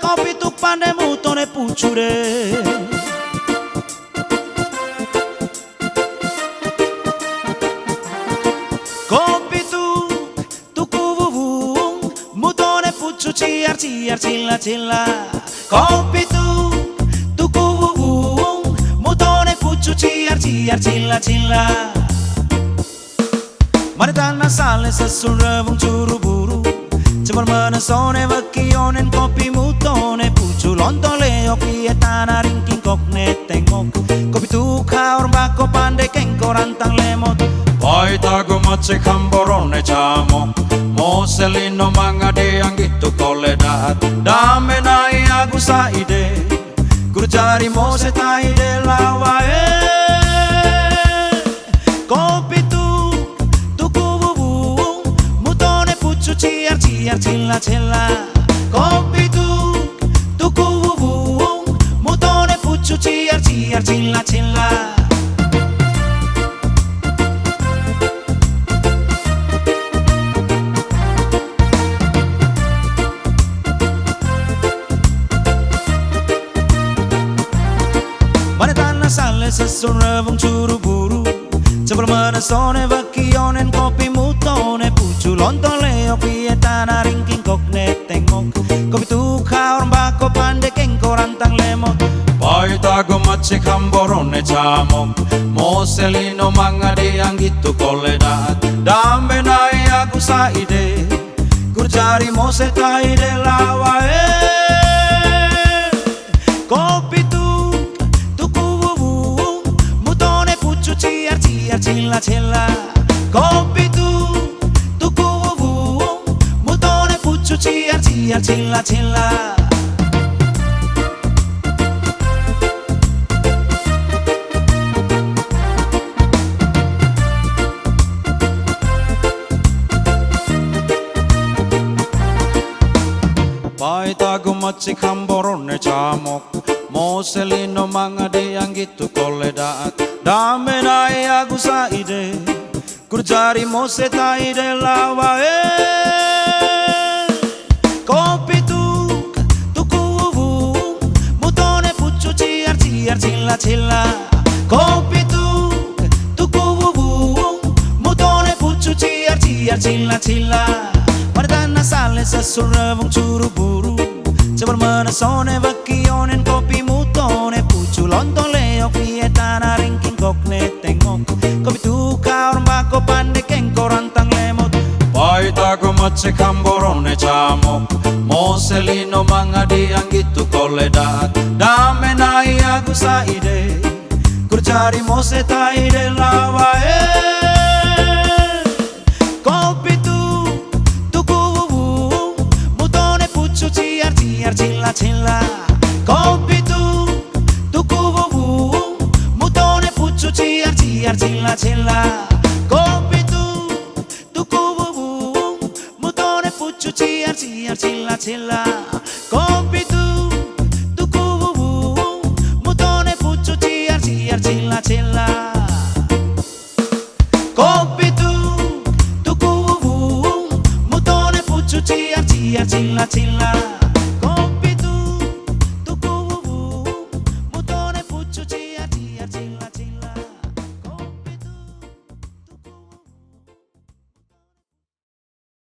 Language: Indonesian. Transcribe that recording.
Kopi tuk pandai mutone pucure. Kopi tuku wuwung mutone pucu ciar ciar cila cila. Kopi tuku wuwung mutone pucu ciar ciar cila cila. Mari tanah sale sesul rewung curu buru. Cepat menesone wakionen kopi mutone pucu lontong leok iye tanah ringking kok netengok. Kopi tukar bako pandai kengko rantang lemot. Poi tago macce camborone jamok. Moselino mangade yang gitu koledat. Dame nai aku saide. Guru cari mose taide lawae. Kopi tuku wuwung mutone pucu ciar ciar cila cila. Kopi tuku wuwung mutone pucu ciar ciar cila cila. Mari tanah sale sesul rewung curu buru. Cepat menesone wakionen kopi mutone pucu lontong leok iye tanah ringking kok netengok. Kopi tukar bako pandai kengko rantang lemot. Poi tago macce camborone jamok. Moselino mangade yang gitu koledat. Dame nai aku saide. Guru cari mose taide lawae. Kopi tuku wuwung mutone pucu ciar ciar cila cila. Kopi tuku wuwung mutone pucu ciar ciar cila cila. Poi tago macce camborone jamok. Moselino mangade yang gitu koledat. Dame nai aku saide. Guru cari mose taide lawae. Kopi tuku wuwung mutone pucu ciar ciar cila cila. Kopi tuku wuwung mutone pucu ciar ciar cila cila. Mari tanah sale sesul rewung curu buru. Cepat menesone wakionen kopi mutone pucu lontong leok iye tanah ringking kok netengok. Kopi tukar bako pandai kengko rantang lemot. Poi tago macce camborone jamok. Moselino mangade yang gitu koledat. Dame nai aku saide. Guru cari mose taide lawae. Kopi tuku wuwung mutone pucu ciar ciar cila cila. Kopi tuku wuwung mutone pucu ciar ciar cila cila. Kopi tuku wuwung mutone pucu ciar ciar cila cila.